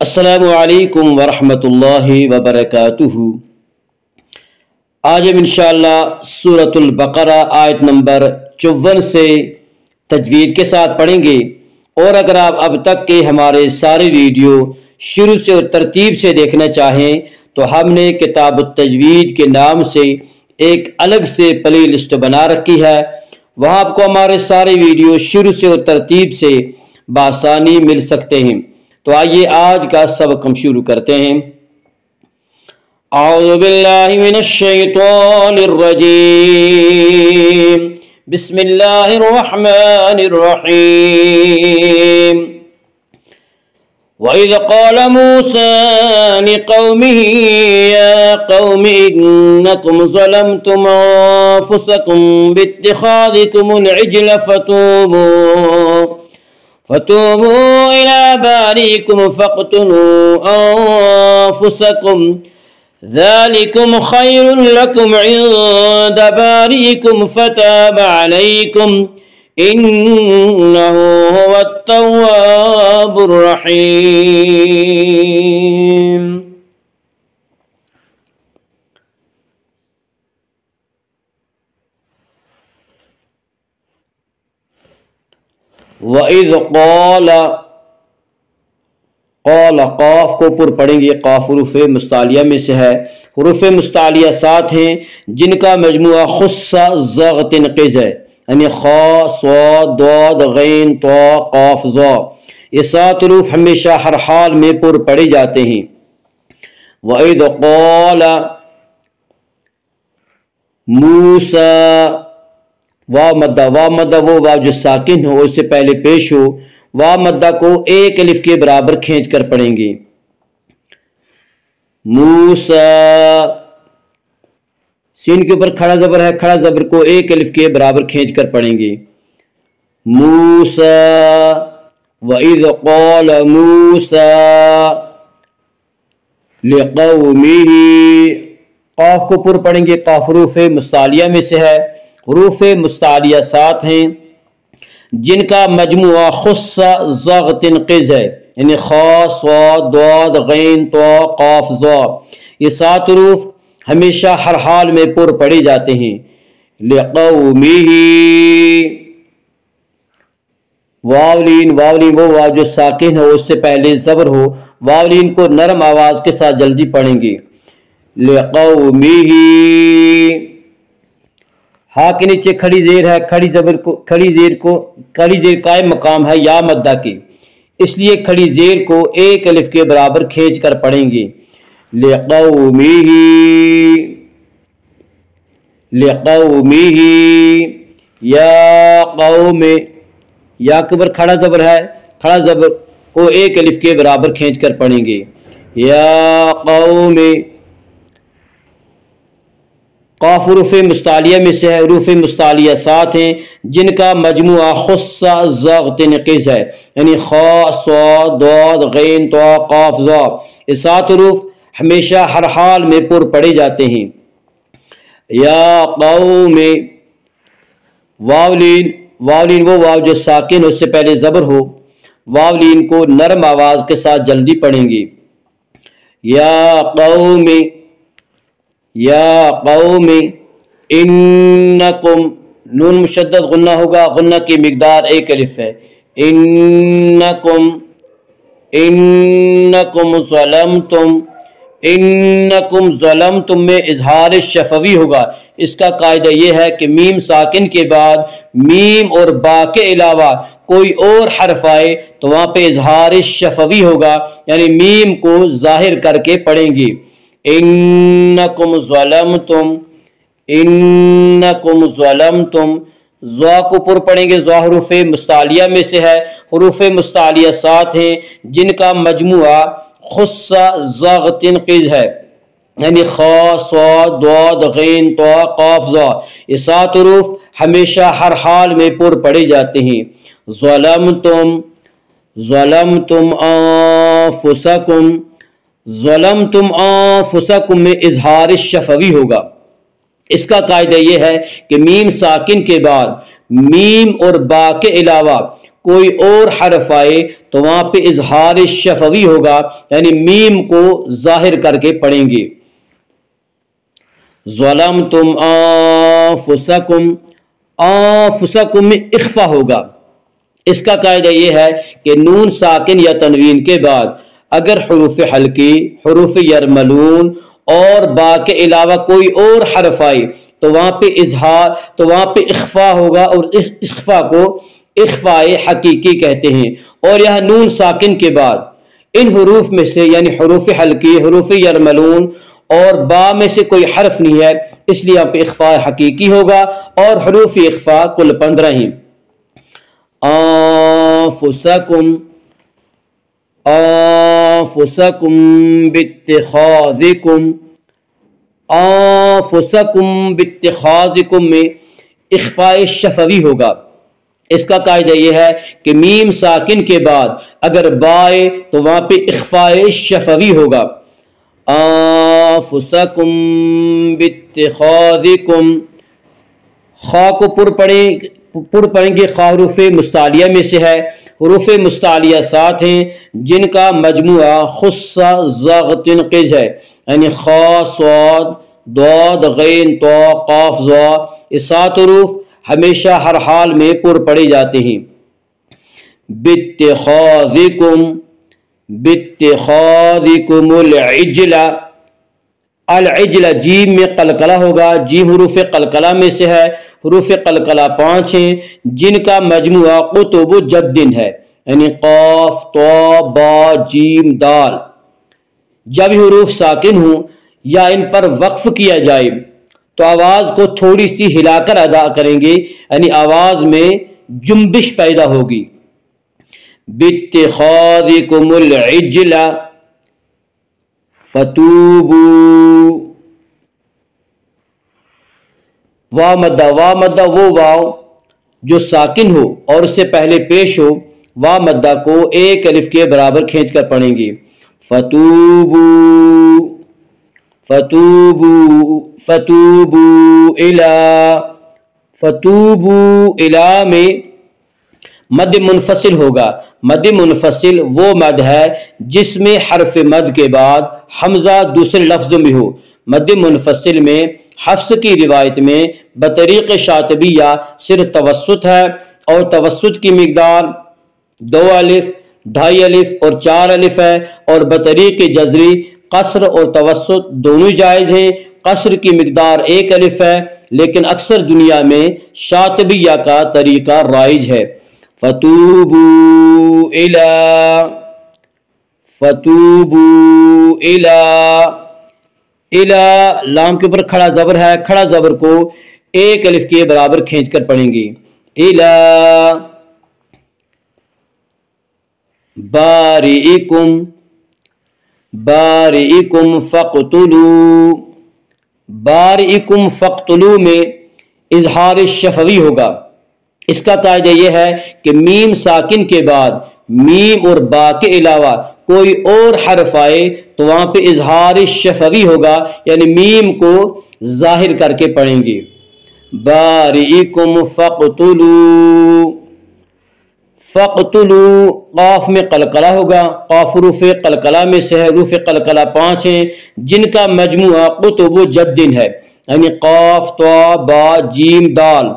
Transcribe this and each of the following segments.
السلام علیکم ورحمۃ اللہ وبرکاتہ۔ آج ہم انشاءاللہ سورۃ البقرہ آیت نمبر 54 سے تجوید کے ساتھ پڑھیں گے، اور اگر آپ اب تک کے ہمارے سارے ویڈیو شروع سے اور ترتیب سے دیکھنا چاہیں تو ہم نے کتاب التجوید کے نام سے ایک الگ سے پلے لسٹ بنا رکھی ہے، وہاں آپ کو ہمارے سارے ویڈیو شروع سے اور ترتیب سے بآسانی مل سکتے ہیں۔ تو آئیے آج کا سبق ہم شروع کرتے ہیں۔ اعوذ باللہ من الشیطان الرجیم، بسم اللہ الرحمن الرحیم۔ وَإِذْ قَالَ مُوسَى لِقَوْمِهِ يَا قَوْمِ إِنَّكُمْ ظَلَمْتُمْ أَنفُسَكُمْ بِاتِّخَاذِكُمُ الْعِجْلَ فتوبوا إلى بارئكم فاقتلوا أنفسكم ذلكم خير لكم عند بارئكم فتاب عليكم إنه هو التواب الرحيم۔ وَإِذْ قَالَ، قال قاف کو پر پڑھیں گے، قاف حروف مستعلیہ میں سے ہے، حروف مستعلیہ 7 ہیں جن کا مجموعہ خص ضغ تنقیز ہے، یعنی خا صاد ضاد غین طا قاف ظا، یہ 7 حروف ہمیشہ ہر حال میں پر پڑھے جاتے ہیں۔ وَإِذْ قَالَ موسیٰ، واو مدہ وہ واو جو ساکن ہو اس سے پہلے پیش ہو، واو مدہ کو ایک الف کے برابر کھینچ کر پڑھیں گے۔ موسیٰ، سین کے اوپر کھڑا زبر ہے، کھڑا زبر کو ایک الف کے برابر کھینچ کر پڑھیں گے۔ موسیٰ، وَإِذْ قَالَ مُوسَىٰ لِقَوْمِهِ، قاف کو پر پڑھیں گے، قاف حروف مستعلیہ میں سے ہے، حروف مستعلیہ 7 ہیں جن کا مجموعہ خص ضغ تنقیز ہے، یعنی خا صاد ضاد غین طا قاف ظا، یہ 7 حروف ہمیشہ ہر حال میں پر پڑھے جاتے ہیں۔ لقومہ، واولین وہ واو جو ساکن ہو اس سے پہلے زبر ہو، واولین کو نرم آواز کے ساتھ جلدی پڑھیں گے۔ لقومہ، ہا کے نیچے کھڑی زیر ہے، کھڑی زیر قائم مقام ہے یا مدہ کی، اس لیے کھڑی زیر کو ایک الف کے برابر کھینچ کر پڑھیں گے۔ لقومہ، یا قوم، یا کے اوپر کھڑا زبر ہے، کھڑا زبر کو ایک الف کے برابر کھینچ کر پڑھیں گے۔ یا قوم، قاف حروف مستعلیہ میں سے ہے، حروف مستعلیہ 7 ہیں جن کا مجموعہ خص ضغ تنقیز ہے، یعنی خا صاد ضاد غین طا قاف ظا، یہ 7 حروف ہمیشہ ہر حال میں پر پڑھے جاتے ہیں۔ یا قوم، واولین وہ واو جو ساکن اس سے پہلے زبر ہو، واولین کو نرم آواز کے ساتھ جلدی پڑھیں گے۔ یا قوم انکم، نون مشدد غنہ ہوگا، غنہ کی مقدار 1 الف ہے۔ انکم ظلمتم میں اظہار شفوی ہوگا، اس کا قاعدہ یہ ہے کہ میم ساکن کے بعد میم اور با کے علاوہ کوئی اور حرف آئے تو وہاں پہ اظہار شفوی ہوگا، یعنی میم کو ظاہر کر کے پڑھیں گے۔ انکم ظلمتم، ضا کو پر پڑھیں گے، ضا حروف مستعلیہ میں سے ہے، حروف مستعلیہ 7 ہیں جن کا مجموعہ خص ضغ تنقیز ہے، یعنی خا صاد ضاد غین طا قاف ظا، یہ 7 حروف ہمیشہ ہر حال میں پر پڑھے جاتے ہیں۔ ظلمتم انفسکم میں اظہار شفوی ہوگا، اس کا قاعدہ یہ ہے کہ میم ساکن کے بعد میم اور با کے علاوہ کوئی اور حرف آئے تو وہاں پہ اظہار شفوی ہوگا، یعنی میم کو ظاہر کر کے پڑھیں گے۔ ظلمتم انفسکم، انفسکم میں اخفا ہوگا۔ اس کا قاعدہ یہ ہے کہ نون ساکن یا تنوین کے بعد اگر حروف حلقی، حروف یرملون اور با کے علاوہ کوئی اور حرف آئے تو وہاں پہ اظہار، تو وہاں پہ اخفا ہوگا، اور اخفا کو اخفاء حقیقی کہتے ہیں۔ اور یہاں نون ساکن کے بعد ان حروف میں سے یعنی حروف حلقی، حروف یرملون اور با میں سے کوئی حرف نہیں ہے، اس لیے یہاں پہ اخفاء حقیقی ہوگا، اور حروف اخفاء کل 15 ہی۔ انفسکم، انفسکم باتخاذکم، انفسکم باتخاذکم میں اخفاء شفوی ہوگا۔ اس کا قاعدہ یہ ہے کہ میم ساکن کے بعد اگر بائے تو وہاں پہ اخفاء شفوی ہوگا۔ انفسکم باتخاذکم، خا کو پر پڑھیں گے، خا حروف مستعلیہ میں سے ہے۔ حروف مستعلیہ 7 ہیں جن کا مجموعہ خص ضغط قز ہے، یعنی خا، صاد، ضاد، غین، طا، قاف، ظا، یہ 7 حروف ہمیشہ ہر حال میں پر پڑے جاتے ہیں۔ باتخاذکم، باتخاذکم العجل، العجل جیم میں قلقلہ ہوگا، جیم حروف قلقلہ میں سے ہے۔ حروف قلقلہ 5 ہیں جن کا مجموعہ قطب جد ہے، یعنی قاف، طا، با، جیم، دال۔ جب یہ حروف ساکن ہوں یا ان پر وقف کیا جائے تو آواز کو تھوڑی سی ہلا کر ادا کریں گے، یعنی آواز میں جنبش پیدا ہوگی۔ باتخاذکم العجل فتوبوا، وا مدہ، وا مدہ وہ واو جو ساکن ہو اور اس سے پہلے پیش ہو، وا مدہ کو ایک الف کے برابر کھینچ کر پڑھیں گے۔ فتوبوا، فتوبوا، فتوبوا الی، فتوبوا الی میں مد منفصل ہوگا۔ مد منفصل وہ مد ہے جس میں حرف مد کے بعد حمزہ دوسرے لفظ میں ہو۔ مد منفصل میں حفص کی روایت میں بطریق شاطبیہ صرف توسط ہے، اور توسط کی مقدار 2 الف، 2.5 الف اور 4 الف ہے، اور بطریق جزری قصر اور توسط دونوں جائز ہیں۔ قصر کی مقدار 1 الف ہے، لیکن اکثر دنیا میں شاطبیہ کا طریقہ رائج ہے۔ فتوبوا الی، فتوبوا الی، الی لام کے اوپر کھڑا زبر ہے، کھڑا زبر کو 1 الف کے برابر کھینچ کر پڑھیں گے۔ الی بارئکم، بارئکم فاقتلوا، بارئکم فاقتلوا میں اظہار شفوی ہوگا۔ اس کا قاعدہ یہ ہے کہ میم ساکن کے بعد میم اور با کے علاوہ کوئی اور حرف آئے تو وہاں پہ اظہار شفوی ہوگا، یعنی میم کو ظاہر کر کے پڑھیں گے۔ بارئکم فاقتلوا، فاقتلوا قاف میں قلقلہ ہوگا، قاف حروف قلقلہ میں سے ہے۔ حروف قلقلہ 5 ہیں جن کا مجموعہ قطب جد ہے، یعنی قاف، طا، با، جیم، دال۔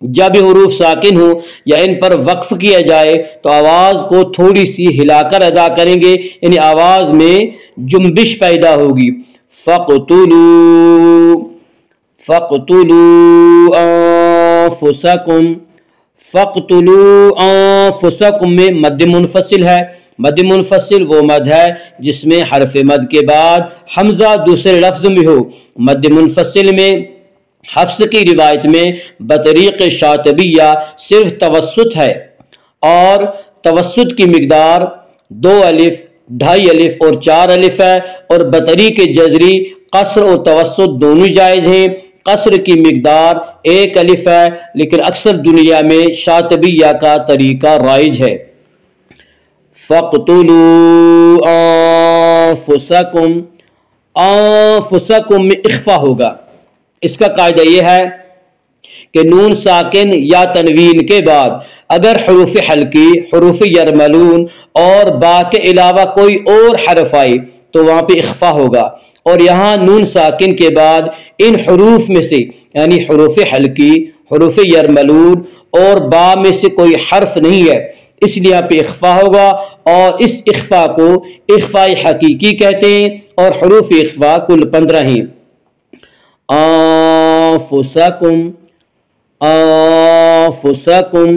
جب یہ حروف ساکن ہوں یا ان پر وقف کیا جائے تو آواز کو تھوڑی سی ہلا کر ادا کریں گے، یعنی آواز میں جنبش پیدا ہوگی۔ فَاقْتُلُوا، فَاقْتُلُوا أَنفُسَكُمْ، فَاقْتُلُوا أَنفُسَكُمْ میں مد منفصل ہے۔ مد منفصل وہ مد ہے جس میں حرف مد کے بعد حمزہ دوسرے لفظ میں ہو۔ مد منفصل میں حفص کی روایت میں بطریق شاطبیہ صرف توسط ہے، اور توسط کی مقدار 2 الف، 2.5 الف اور 4 الف ہے، اور بطریق جزری قصر اور توسط دونوں جائز ہیں۔ قصر کی مقدار 1 الف ہے، لیکن اکثر دنیا میں شاطبیہ کا طریقہ رائج ہے۔ فَاقْتُلُوا أَنفُسَكُمْ، أَنفُسَكُمْ میں اخفا ہوگا۔ اس کا قاعدہ یہ ہے کہ نون ساکن یا تنوین کے بعد اگر حروف حلقی، حروف یرملون اور با کے علاوہ کوئی اور حرف آئے تو وہاں پہ اخفا ہوگا، اور یہاں نون ساکن کے بعد ان حروف میں سے یعنی حروف حلقی، حروف یرملون اور با میں سے کوئی حرف نہیں ہے، اس لیے یہاں پہ اخفا ہوگا، اور اس اخفا کو اخفاء حقیقی کہتے ہیں، اور حروف اخفا کل 15 ہیں۔ انفسکم، انفسکم،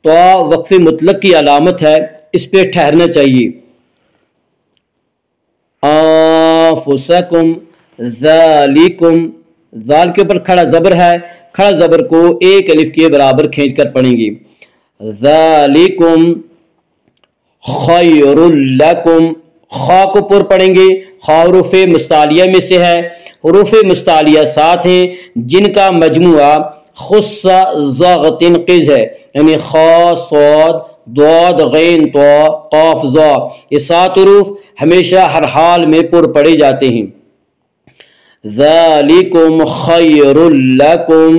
تو وقف مطلق کی علامت ہے، اس پہ ٹھہرنا چاہیے۔ انفسکم، ذالکم، ذال کے اوپر کھڑا زبر ہے، کھڑا زبر کو ایک الف کے برابر کھینچ کر پڑھیں گے۔ ذالکم خیر لکم، خا کو پر پڑھیں گے، خا حروف مستعلیہ میں سے ہے، حروف مستعلیہ 7 ہیں جن کا مجموعہ خص ضغط قز ہے، یعنی خا، صاد، ضاد، غین، طا، قاف، ظا، یہ 7 حروف ہمیشہ ہر حال میں پر پڑے جاتے ہیں۔ ذالکم خیر لکم،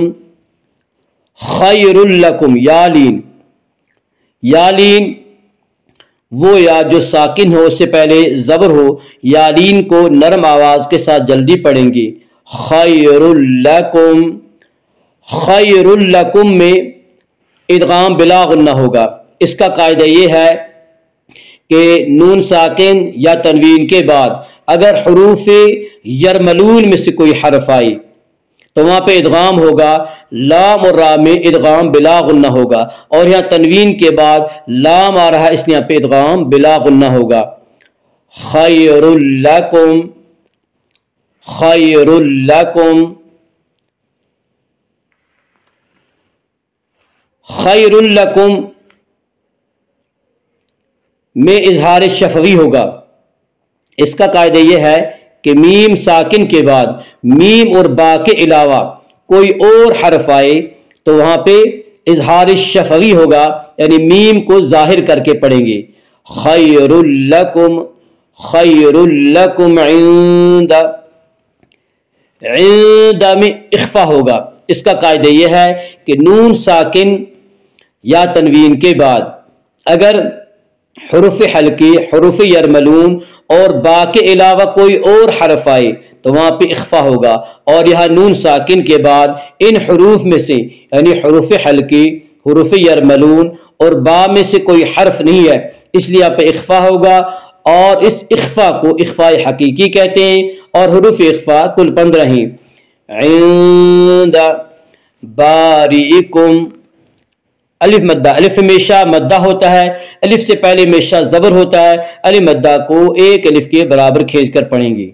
خیر لکم، یالین، یالین وہ یا جو ساکن ہو اس سے پہلے زبر ہو، یالین کو نرم آواز کے ساتھ جلدی پڑھیں گے۔ خیر لکم، خیر لکم میں ادغام بلا غنہ ہوگا، اس کا قاعدہ یہ ہے کہ نون ساکن یا تنوین کے بعد اگر حروف یرملون میں سے کوئی حرف آئی تو وہاں پہ ادغام ہوگا، لام اور را میں ادغام بلا غنہ ہوگا، اور یہاں تنوین کے بعد لام آ رہا ہے اس لیے یہاں پہ ادغام بلا غنہ ہوگا۔ خیر لکم، خیر لکم، خیر لکم میں اظہار شفوی ہوگا، اس کا قاعدہ یہ ہے کہ میم ساکن کے بعد میم اور با کے علاوہ کوئی اور حرف آئے تو وہاں پہ اظہار شفوی ہوگا، یعنی میم کو ظاہر کر کے پڑھیں گے۔ خیر لکم، خیر لکم عند، عند میں اخفا ہوگا، اس کا قاعدہ یہ ہے کہ نون ساکن یا تنوین کے بعد اگر حروف حلقی، حروف یرملون اور با کے علاوہ کوئی اور حرف آئے تو وہاں پہ اخفا ہوگا، اور یہاں نون ساکن کے بعد ان حروف میں سے یعنی حروف حلقی، حروف یرملون اور با میں سے کوئی حرف نہیں ہے، اس لیے یہاں پہ اخفا ہوگا، اور اس اخفا کو اخفاء حقیقی کہتے ہیں، اور حروف اخفا کل 15 ہیں۔ عند بارئکم، الف مدہ، الف ہمیشہ مدہ ہوتا ہے، الف سے پہلے ہمیشہ زبر ہوتا ہے، الف مدہ کو ایک الف کے برابر کھینچ کر پڑھیں گے۔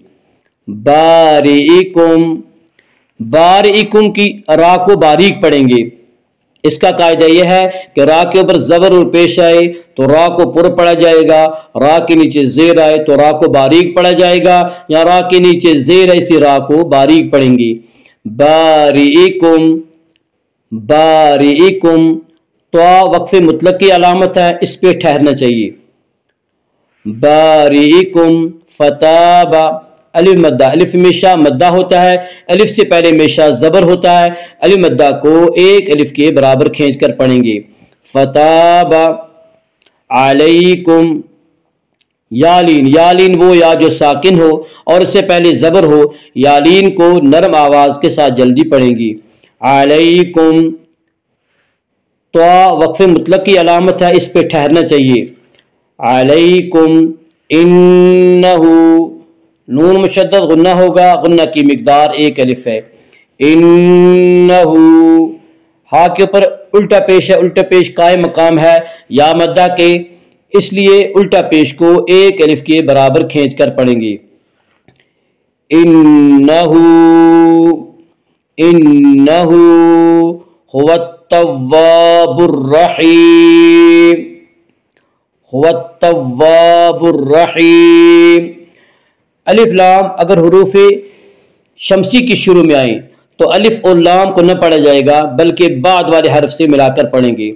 بارئکم، بارئکم کی را کو باریک پڑھیں گے، اس کا قاعدہ یہ ہے کہ را کے اوپر زبر اور پیش آئے تو را کو پر پڑھا جائے گا، را کے نیچے زیر آئے تو را کو باریک پڑھا جائے گا، یا را کے نیچے زیر اسی را کو باریک پڑھیں گے۔ بارئکم، بارئکم، تو وقف مطلق کی علامت ہے، اس پہ ٹھہرنا چاہیے۔ بارئکم، فتاب، الف مدہ، الف ہمیشہ مدہ ہوتا ہے، الف سے پہلے ہمیشہ زبر ہوتا ہے، الف مدہ کو ایک الف کے برابر کھینچ کر پڑھیں گے۔ فتاب علیکم، یالین، یالین وہ یا جو ساکن ہو اور اس سے پہلے زبر ہو، یالین کو نرم آواز کے ساتھ جلدی پڑھیں گی۔ علیکم، تو وقف مطلق کی علامت ہے، اس پہ ٹھہرنا چاہیے۔ علیکم، انہو، نون مشدد غنہ ہوگا، غنہ کی مقدار ایک الف ہے۔ انہو، ہا کے اوپر الٹا پیش ہے، الٹا پیش قائم مقام ہے یا مدہ کے، اس لیے الٹا پیش کو ایک الف کے برابر کھینچ کر پڑھیں گے۔ انہو، انہو هو التواب الرحیم، هو التواب الرحیم۔ الف لام اگر حروف شمسی کی شروع میں آئیں تو الف اور لام کو نہ پڑھا جائے گا بلکہ بعد والے حرف سے ملا کر پڑھیں گے۔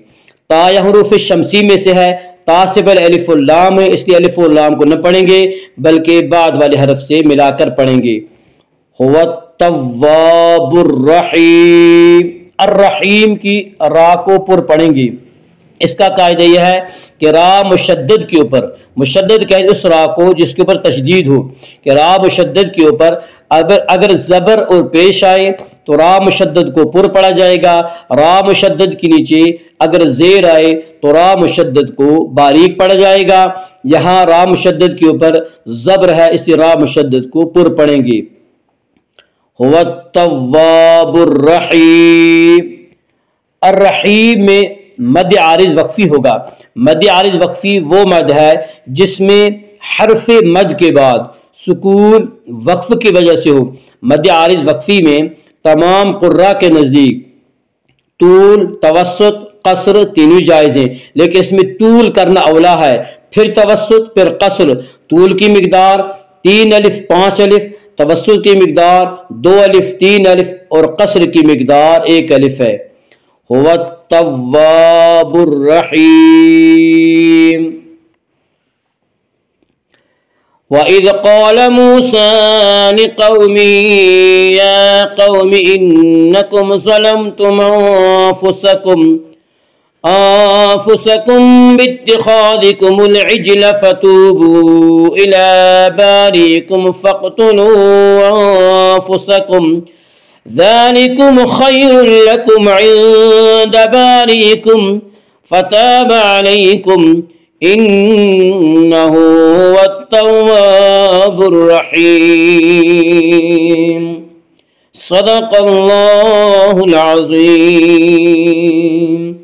تا یا حروف شمسی میں سے ہے، تا سے پہلے الف اور لام ہے، اس لیے الف اور لام کو نہ پڑھیں گے بلکہ بعد والے حرف سے ملا کر پڑھیں گے۔ هو التواب الرحیم، الرحیم کی را کو پر پڑھیں گے۔ اس کا قاعدہ یہ ہے کہ را مشدد کے اوپر، مشدد کہ اس را کو جس کے اوپر تشدید ہو، کہ را مشدد کے اوپر اگر زبر اور پیش آئے تو را مشدد کو پر پڑھا جائے گا، را مشدد کے نیچے اگر زیر آئے تو را مشدد کو باریک پڑھا جائے گا۔ یہاں را مشدد کے اوپر زبر ہے، اس لیے را مشدد کو پر پڑھیں گے۔ هو التواب الرحیم، الرحیم میں مد عارض وقفی ہوگا۔ مد عارض وقفی وہ مد ہے جس میں حرف مد کے بعد سکون وقف کی وجہ سے ہو۔ مد عارض وقفی میں تمام قراء کے نزدیک طول، توسط، قصر تینوں جائز ہیں، لیکن اس میں طول کرنا اولا ہے، پھر توسط، پھر قصر۔ طول کی مقدار 3 الف 5 الف، توسط کی مقدار 2 الف 3 الف اور قصر کی مقدار 1 الف ہے۔ هو التواب الرحیم۔ وَإِذْ قَالَ مُوسَىٰ لِقَوْمِهِ يَا قَوْمِ إِنَّكُمْ ظَلَمْتُمْ أَنفُسَكُمْ بِاتِّخَاذِكُمُ الْعِجْلَ فَتُوبُوا إِلَىٰ بَارِئِكُمْ فَاقْتُلُوا أَنفُسَكُمْ ذَلِكُمْ خَيْرٌ لَكُمْ عِندَ بَارِئِكُمْ فَتَابَ عَلَيْكُمْ إِنَّهُ هُوَ التَّوَّابُ الرَّحِيمُ۔ صدق اللہ العظیم۔